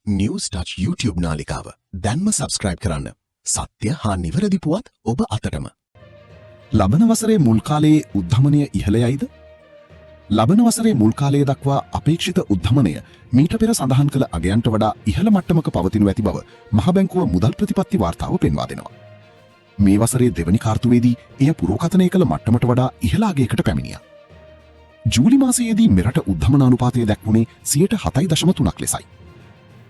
News touch YouTube නාලිකාව දැන්ම subscribe කරන්න. සත්‍ය හා නිවැරදි පුවත් ඔබ අතටම. ලබන වසරේ මුල් කාලයේ උද්ධමනය ඉහළ යයිද? ලබන වසරේ මුල් කාලයේ දක්වා අපේක්ෂිත උද්ධමනය මීට පෙර සඳහන් කළ අගයන්ට වඩා ඉහළ මට්ටමක පවතිනු ඇති බව මහ බැංකුව මුදල් ප්‍රතිපත්ති වාර්තාව පෙන්වා දෙනවා. මේ වසරේ දෙවැනි කාර්තුවේදී එය පුරෝකථනය කළ මට්ටමට වඩා ඉහළ අගයකට පැමිණියා. ජූලි මාසයේදී මෙරට උද්ධමන අනුපාතය දැක්වුණේ 7.3% ලෙසයි.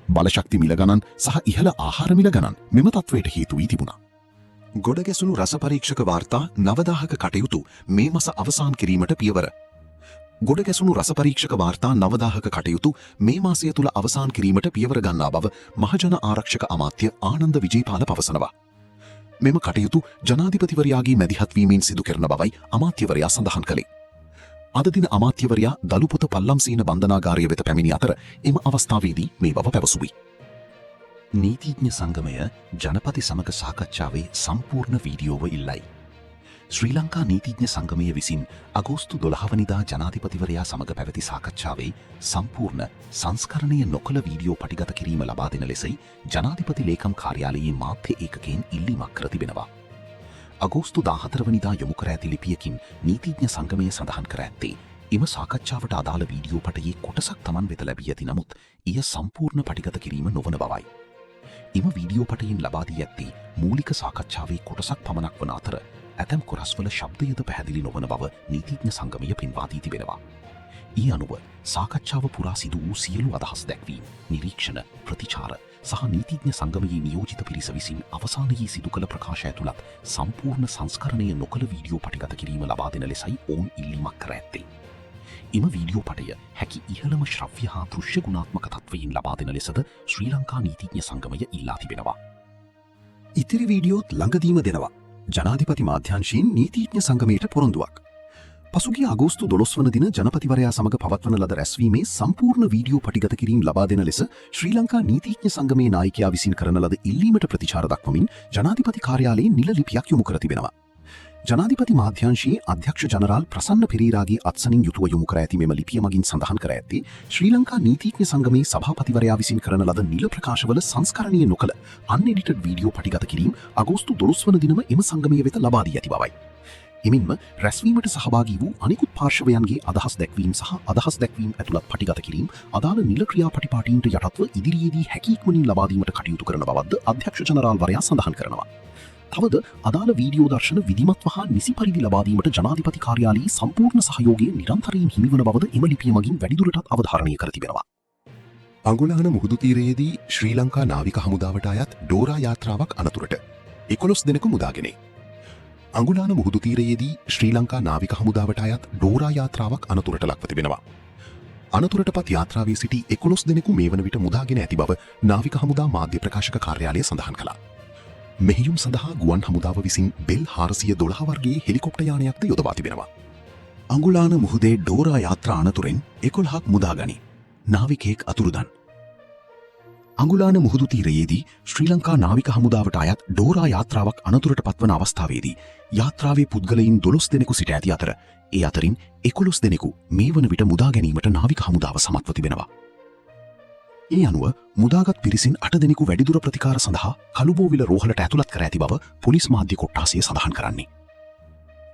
බලශක්ති මිල ගණන් සහ ඉහළ ආහාර මිල ගණන් මෙම තත්වයට හේතු වී තිබුණා. ගොඩගැසුණු රස පරීක්ෂක වාර්තා 9000ක කටයුතු මේ මාස අවසන් කිරීමට පියවර. ගොඩගැසුණු රස පරීක්ෂක වාර්තා 9000ක කටයුතු මේ මාසය තුල අවසන් කිරීමට පියවර ගන්නා බව මහජන ආරක්ෂක අමාත්‍ය ආනන්ද විජේපාල පවසනවා. මෙම කටයුතු ජනාධිපතිවරයාගේ මැදිහත් වීමෙන් සිදු කරන බවයි අමාත්‍යවරයා සඳහන් කළේ. අද දින අමාත්‍යවරයා දලුපොත පල්ලම්සීන බන්ධනාගාරය වෙත පැමිණි අතර එම අවස්ථාවේදී මේ බව පැවසුවි. නීතිඥ සංගමය ජනපති සමග සාකච්ඡාවේ සම්පූර්ණ වීඩියෝව ඉල්ලයි. ශ්‍රී ලංකා නීතිඥ සංගමය විසින් අගෝස්තු 12 වනිදා ජනාධිපතිවරයා සමග පැවති සාකච්ඡාවේ සම්පූර්ණ සංස්කරණය නොකළ වීඩියෝ පටිගත කිරීම ලබා දෙන ලෙසයි ජනාධිපති ලේකම් කාර්යාලයේ මාධ්‍ය ඒකකයෙන් ඉල්ලීමක් කර තිබෙනවා. අගෝස්තු 14 වනිදා යොමු කර ඇති ලිපියකින් නීතිඥ සංගමය සඳහන් කර ඇත්තේ එම සාකච්ඡාවට අදාළ වීඩියෝ පටයේ කොටසක් Taman වෙත ලැබී ඇති නමුත් එය සම්පූර්ණ පටිගත කිරීම නොවන බවයි. එම වීඩියෝ පටයෙන් ලබා දී ඇත්තේ මූලික සාකච්ඡාවේ කොටසක් පමණක් වන අතර ඇතැම් කොටස්වල ශබ්දයද පැහැදිලි නොවන බව නීතිඥ සංගමය පෙන්වා දී තිබෙනවා. ඊ අනුව සාකච්ඡාව පුරා සිදු වූ සියලු අදහස් දැක්වීම්, නිරීක්ෂණ, ප්‍රතිචාර සහ නීතිඥ සංගමයේ නියෝජිත පිරිස විසින් අවසානයේ සිදු කළ ප්‍රකාශ ඇතුළත් සම්පූර්ණ සංස්කරණය නොකළ වීඩියෝ පටිගත කිරීම ලබා දෙන ලෙසයි ඔවුන් ඉල්ලීමක් කර ඇත්තේ. එම වීඩියෝ පටය හැකි ඉහළම ශ්‍රව්‍ය හා දෘශ්‍ය ගුණාත්මක තත්වයෙන් ලබා දෙන ලෙසද ශ්‍රී ලංකා නීතිඥ සංගමය ඉල්ලා තිබෙනවා. ඉතිරි වීඩියෝත් ළඟදීම දෙනවා. ජනාධිපති මාධ්‍යංශයෙන් නීතිඥ සංගමයට පොරොන්දුවක්. පසුගිය අගෝස්තු 12 වන දින ජනපතිවරයා සමග පවත්වන ලද රැස්වීමේ සම්පූර්ණ වීඩියෝ පටිගත කිරීම ලබා දෙන ලෙස ශ්‍රී ලංකා නීතිඥ සංගමේ නායකයා විසින් කරන ලද ඉල්ලීමට ප්‍රතිචාර දක්වමින් ජනාධිපති කාර්යාලයේ නිල ලිපියක් යොමු කර තිබෙනවා. ජනාධිපති මාධ්‍යංශයේ අධ්‍යක්ෂ ජනරාල් ප්‍රසන්න පෙරේරාගේ අත්සනින් යුතුව යොමු කර ඇති මෙම ලිපිය මගින් සඳහන් කර ඇත්තේ ශ්‍රී ලංකා නීතිඥ සංගමේ සභාපතිවරයා විසින් කරන ලද නිල ප්‍රකාශවල සංස්කරණය නොකළ අන්එඩිටඩ් වීඩියෝ පටිගත කිරීම අගෝස්තු 12 වන දිනම එම සංගමය වෙත ලබා දී ඇති බවයි. එමින්ම රැස්වීමට සහභාගී වූ අනිකුත් පාර්ශවයන්ගේ අදහස් දැක්වීම සහ අදහස් දැක්වීම ඇතුළත් පටිගත කිරීම අදාළ නිල ක්‍රියාපටිපාටීන්ට යටත්ව ඉදිරියේදී හැකි ඉක්මනින් ලබා දීමට කටයුතු කරන බවද අධ්‍යක්ෂ ජනරාල්වරයා සඳහන් කරනවා. තවද අදාළ වීඩියෝ දර්ශන විධිමත්ව හා නිසි පරිදි ලබා දීමට ජනාධිපති කාර්යාලයේ සම්පූර්ණ සහයෝගය නිරන්තරයෙන් හිමිවන බවද එම ලිපිය මගින් වැඩිදුරටත් අවධාරණය කර තිබෙනවා. අඟුලාන මුහුදු තීරයේදී ශ්‍රී ලංකා නාවික හමුදාවට අයත් ඩෝරා යාත්‍රාවක් අනතුරට 11 දෙනෙකු මුදාගෙනේ. අඟුලාන මුහුදු තීරයේදී ශ්‍රී ලංකා නාවික හමුදාවට අයත් ඩෝරා යාත්‍රාවක් අනතුරට ලක්ව තිබෙනවා. අනතුරටපත් යාත්‍රාවේ සිටි 11 දෙනෙකු මේ වන විට මුදාගෙන ඇති බව නාවික හමුදා මාධ්‍ය ප්‍රකාශක කාර්යාලය සඳහන් කළා. මෙහියුම් සඳහා ගුවන් හමුදාව විසින් බෙල් 412 වර්ගයේ හෙලිකොප්ටර් යානයක්ද යොදවා තිබෙනවා. අඟුලාන මුහුදේ ඩෝරා යාත්‍රා අනතුරෙන් 11ක් මුදාගනි. නාවිකයෙක් අතුරුදන්. අඟුලාන මුහුදු තීරයේදී ශ්‍රී ලංකා නාවික හමුදාවට අයත් ඩෝරා යාත්‍රාවක් අනතුරට පත්වන අවස්ථාවේදී යාත්‍රාවේ පුද්ගලයින් 12 දෙනෙකු සිට ඇති අතර ඒ අතරින් 11 දෙනෙකු මේ වන විට මුදා ගැනීමට නාවික හමුදාව සමත්ව තිබෙනවා. ඒ අනුව මුදාගත් පිරිසින් 8 දෙනෙකු වැඩිදුර ප්‍රතිකාර සඳහා කළුබෝවිල රෝහලට ඇතුළත් කර ඇති බව පොලිස් මාධ්‍ය කොට්ටාසය සඳහන් කරන්නේ.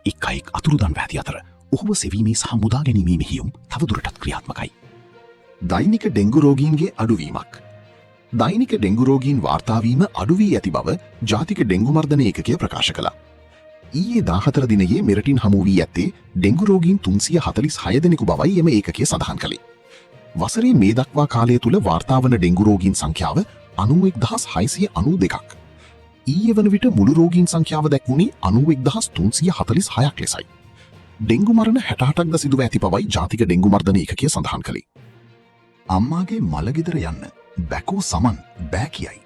එක් අයෙක් අතුරුදන් ව ඇති අතර ඔහුව සෙවීමේ සහ මුදා ගැනීමේ මෙහියුම් තවදුරටත් ක්‍රියාත්මකයි. දෛනික ඩෙංගු රෝගීන්ගේ අඩුවීමක්. දෛනික ඩෙංගු රෝගීන් වාර්තා වීම අඩු වී ඇති බව ජාතික ඩෙංගු මර්ධන ඒකකය ප්‍රකාශ කළා. ඊයේ 14 දිනයේ මෙරටින් හමු වී ඇත්තේ ඩෙංගු රෝගීන් 346 දෙනෙකු බවයි එම ඒකකය සඳහන් කළේ. වසරේ මේ දක්වා කාලය තුල වාර්තා වන ඩෙංගු රෝගීන් සංඛ්‍යාව 91692ක්. ඊයේ වන විට මුළු රෝගීන් සංඛ්‍යාව දැක්වුණේ 91346ක් ලෙසයි. ඩෙංගු මරණ 68ක්ද සිදුව ඇති බවයි ජාතික ඩෙංගු මර්ධන ඒකකය සඳහන් කළේ. අම්මාගේ මළගෙදර යන්න බැකෝ සමන් බෑ කියයි.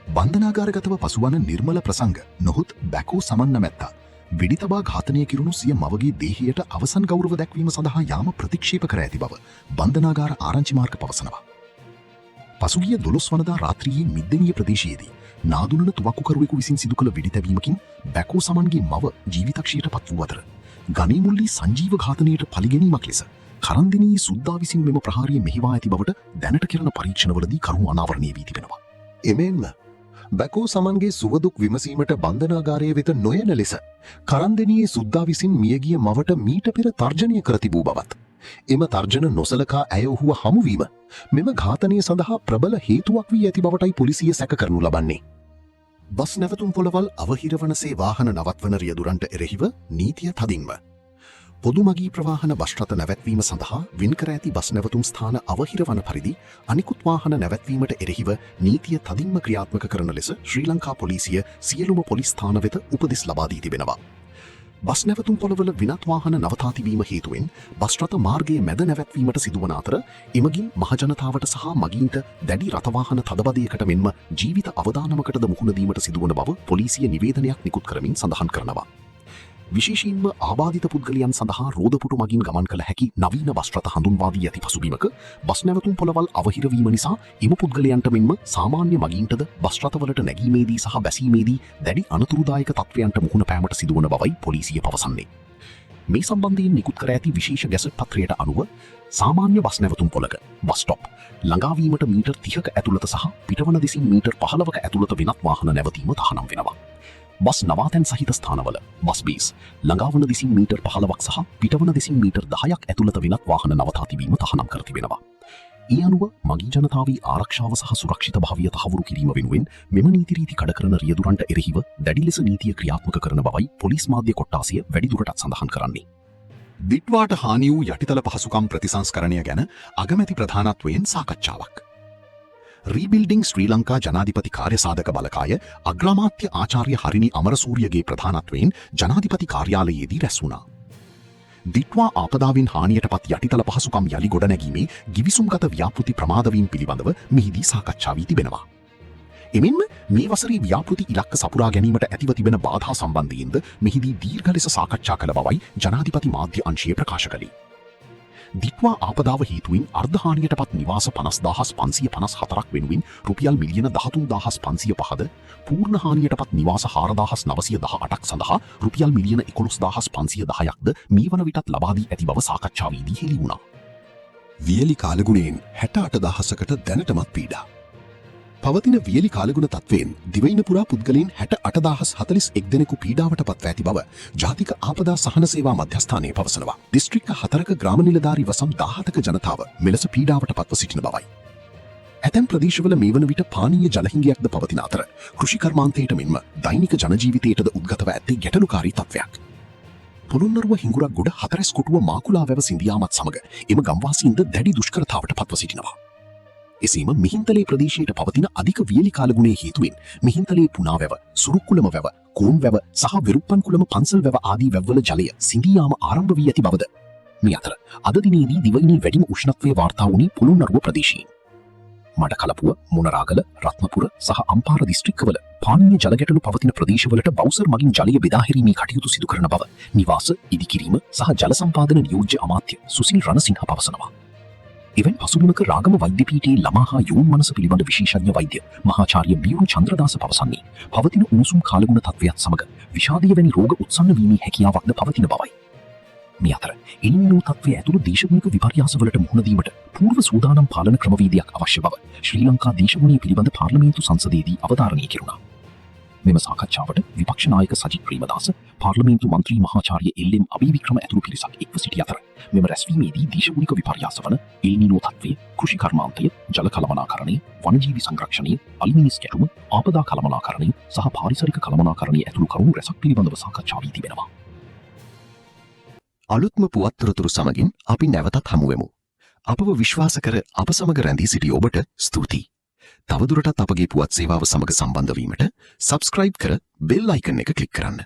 බන්ධනාගාරගතව පසුවන නිර්මල ප්‍රසංග නොහොත් බැකෝ සමන් නැමැත්තා වෙඩි තබා ඝාතනය කිරුණු සිය මවගේ දේහයට අවසන් ගෞරව දැක්වීම සඳහා යාම ප්‍රතික්ෂේප කර ඇති බව බන්ධනාගාර ආරංචි මාර්ග පවසනවා. පසුගිය 12 වනදා රාත්‍රියේ මිද්දෙනිය ප්‍රදේශයේදී නාදුනන තුවක්කුකරුවෙකු විසින් සිදු කළ වෙඩි තැබීමකින් බැකෝ සමන්ගේ මව ජීවිතක්ෂයට පත් වූ අතර ගණීමුල්ලී සංජීව ඝාතනයට පලිගැනීමක් ලෙස කරන්දිනී සුද්දා විසින් මෙම ප්‍රහාරය මෙහිවා ඇති බවට දැනට කෙරෙන පරීක්ෂණවලදී කරුණු අනාවරණය වී තිබෙනවා. එමෙන්ම බැකෝ සමන්ගේ සුවදුක් විමසීමට බන්ධනාගාරය වෙත නොයන ලෙස කරන්දිනී සුද්දා විසින් මියගිය මවට මීට පෙර තර්ජනය කර තිබූ බවත් එම තර්ජන නොසලකා ඇය ඔහුව හමුවීම මෙම ඝාතනය සඳහා ප්‍රබල හේතුවක් වී ඇති බවටයි පොලිසිය සැක කරනු ලබන්නේ. බස් නැවතුම් පොළවල් අවහිරවනසේ වාහන නවත්වන රියදුරන්ට එරෙහිව නීතිය තදින්ම පොදුමගී ප්‍රවාහන බස් රථ නැවැත්වීම සඳහා වින්කර ඇති බස් නැවතුම් ස්ථාන අවහිරවන පරිදි අනිකුත් වාහන නැවැත්වීමට එරෙහිව නීතිය තදින්ම ක්‍රියාත්මක කරන ලෙස ශ්‍රී ලංකා පොලිසිය සියලුම පොලිස් ස්ථාන වෙත උපදෙස් ලබා දී තිබෙනවා. බස් නැවතුම් පොළවල විනත් වාහන නවතා තිබීම හේතුවෙන් බස් රථ මාර්ගයේ මැද නැවැත්වීමට සිදුවන අතර එමගින් මහජනතාවට සහ මගීන්ට දැඩි රථවාහන තදබදයකට මෙන්ම ජීවිත අවදානමකටද මුහුණ දීමට සිදුවන බව පොලිසිය නිවේදනයක් නිකුත් කරමින් සඳහන් කරනවා. විශේෂයෙන්ම ආබාධිත පුද්ගලයන් සඳහා රෝදපුටු මගින් ගමන් කළ හැකි නවීන බස් රථ හඳුන්වා දී ඇති පසුබිමක බස් නැවතුම් පොළවල් අවහිරවීම නිසා එම පුද්ගලයන්ට මෙන්ම සාමාන්‍ය මගීන්ටද බස් රථවලට නැගීමේදී සහ බැසීමේදී දැඩි අනතුරුදායක තත්ත්වයන්ට මුහුණ පෑමට සිදුවන බවයි පොලිසිය පවසන්නේ. මේ සම්බන්ධයෙන් නිකුත් කර ඇති විශේෂ ගැසට් පත්‍රයට අනුව සාමාන්‍ය බස් නැවතුම් පොළක බස් ස්ටොප් ළඟාවීමට මීටර් 30ක ඇතුළත සහ පිටවන දෙසින් මීටර් 15ක ඇතුළත වෙනත් වාහන නැවතීම තහනම් වෙනවා. බස් නවාතැන් සහිත ස්ථානවල බස් බේස් ළඟාවන දෙසින් මීටර් 15ක් සහ පිටවන දෙසින් මීටර් 10ක් ඇතුළත වෙනත් වාහන නවතා තිබීම තහනම් කර තිබෙනවා. ඒ අනුව මගී ජනතාවේ ආරක්ෂාව සහ සුරක්ෂිතභාවය තහවුරු කිරීම වෙනුවෙන් මෙම නීති රීති කඩ කරන රියදුරන්ට එරෙහිව දැඩි ලෙස නීතිය ක්‍රියාත්මක කරන බවයි පොලිස් මාධ්‍ය කොට්ටාසිය වැඩිදුරටත් සඳහන් කරන්නේ. දිට්වාට හානි වූ යටිතල පහසුකම් ප්‍රතිසංස්කරණය ගැන අගමැති ප්‍රධානත්වයෙන් සාකච්ඡාවක්. රීබිල්ඩිං ශ්‍රී ලංකා ජනාධිපති කාර්යසාධක බලකාය අග්‍රාමාත්‍ය ආචාර්ය හරිනි අමරසූරියගේ ප්‍රධානත්වයෙන් ජනාධිපති කාර්යාලයේදී රැස් වුණා. දිට්වා ආපදාවෙන් හානියට පත් යටිතල පහසුකම් යළි ගොඩනැගීමේ ගිවිසුම්ගත ව්‍යාපෘති ප්‍රමාදවීම් පිළිබඳව මෙහිදී සාකච්ඡා වී තිබෙනවා. එමෙන්ම මේ වසරේ ව්‍යාපෘති ඉලක්ක සපුරා ගැනීමට ඇතිව තිබෙන බාධා සම්බන්ධයෙන්ද මෙහිදී දීර්ඝ ලෙස සාකච්ඡා කළ බවයි ජනාධිපති මාධ්‍ය අංශය ප්‍රකාශ කළේ. දිට්වා ආපදාව හේතුවෙන් අර්ධහානියට පත් නිවාස 50,554ක් වෙනුවෙන් රුපියල් මිලියන 13,505ද පූර්ණ හානියට පත් නිවාස 4,918ක් සඳහා රුපියල් මිලියන 11,510ක්ද මේ වන විටත් ලබා දී ඇති බව සාකච්ඡාවේදී හෙළි වුණා. වියලි කාලගුණයෙන් 68,000කට දැනටමත් පීඩා. පවතින වියලි කාලගුණ තත්වයෙන් දිවයින පුරා පුද්ගලයන් 68,041 දෙනෙකු පීඩාවට පත්ව ඇති බව ජාතික ආපදා සහන සේවා මධ්‍යස්ථානය පවසනවා. දිස්ත්‍රික්ක 4ක ග්‍රාම නිලධාරි වසම් 17ක ජනතාව මෙලෙස පීඩාවට පත්ව සිටින බවයි. ඇතැම් ප්‍රදේශවල මේ වන විට පානීය ජලහිඟයක්ද පවතින අතර කෘෂි කර්මාන්තයට මෙන්ම දෛනික ජනජීවිතයටද උද්ගතව ඇත්තේ ගැටලුකාරී තත්වයක්. පොළොන්නරුව හිඟුරක් ගොඩ හතරැස් කොටුව මාකුලා වැව සිඳියාමත් සමග එම ගම්වාසීන්ද දැඩි දුෂ්කරතාවට පත්ව සිටිනවා. එසේම මිහින්තලේ ප්‍රදේශයට පවතින අධික වියලි කාලගුණයේ හේතුවෙන් මිහින්තලේ පුනා වැව, සුරුක්කුලම වැව, කෝන් වැව සහ විරුප්පන්කුලම පන්සල් වැව ආදී වැව්වල ජලය සිඳියාම ආරම්භ වී ඇති බවද මේ අතර අද දිනේදී දිවයිනේ වැඩිම උෂ්ණත්වය වාර්තා වුණේ පොළොන්නරුව ප්‍රදේශයේ. මඩකලපුව, මොනරාගල, රත්නපුර සහ අම්පාර දිස්ත්‍රික්කවල පානීය ජල ගැටලු පවතින ප්‍රදේශවලට බවුසර් මගින් ජලය බෙදා හැරීමේ කටයුතු සිදු කරන බව නිවාස, ඉදිකිරීම සහ ජල සම්පාදන නියෝජ්‍ය අමාත්‍ය සුසිල් රණසිංහ පවසනවා. එවන් පසුබිමක රාගම වෛද්‍ය පීඨයේ ළමා හා යොවුන් මනස පිළිබඳ විශේෂඥ වෛද්‍ය මහාචාර්ය බියුරු චන්ද්‍රදාස පවසන්නේ පවතින උණුසුම් කාලගුණ තත්ත්වයත් සමග විෂාදීය වැනි රෝග උත්සන්න වීමේ හැකියාවක්ද පවතින බවයි. මේ අතර එල්නිනෝ තත්ත්වය ඇතුළු දේශගුණික විපර්යාසවලට මුහුණ දීමට පූර්ව සූදානම් පාලන ක්‍රමවේදයක් අවශ්‍ය බව ශ්‍රී ලංකා දේශගුණීය පිළිබඳ පාර්ලිමේන්තු සංසදයේදී අවධාරණය කෙරුණා. මෙම සාකච්ඡාවට විපක්ෂ නායක සජිත් ප්‍රේමදාස, පාර්ලිමේන්තු මන්ත්‍රී මහාචාර්ය එල්.එම්. අබේවික්‍රම ඇතුළු පිරිසක් එක්ව සිටි අතර මෙම රැස්වීමේදී දේශගුණික විපර්යාස වන එල්නිනෝ තත්ත්වය, කෘෂි කර්මාන්තය, ජල කළමනාකරණය, වනජීවි සංරක්ෂණය, අලිමිනිස් ගැටුම, ආපදා කළමනාකරණය සහ පාරිසරික කළමනාකරණය ඇතුළු කරුණු රැසක් පිළිබඳව සාකච්ඡා වී තිබෙනවා. අලුත්ම පුවත්තරතුරු සමගින් අපි නැවතත් හමුවෙමු. අපව විශ්වාස කර අප සමග රැඳී සිටි ඔබට ස්තුතියි. තවදුරටත් අපගේ පුවත් සේවාව සමග සම්බන්ධ වීමට සබ්ස්ක්‍රයිබ් කර බෙල් අයිකන් එක ක්ලික් කරන්න.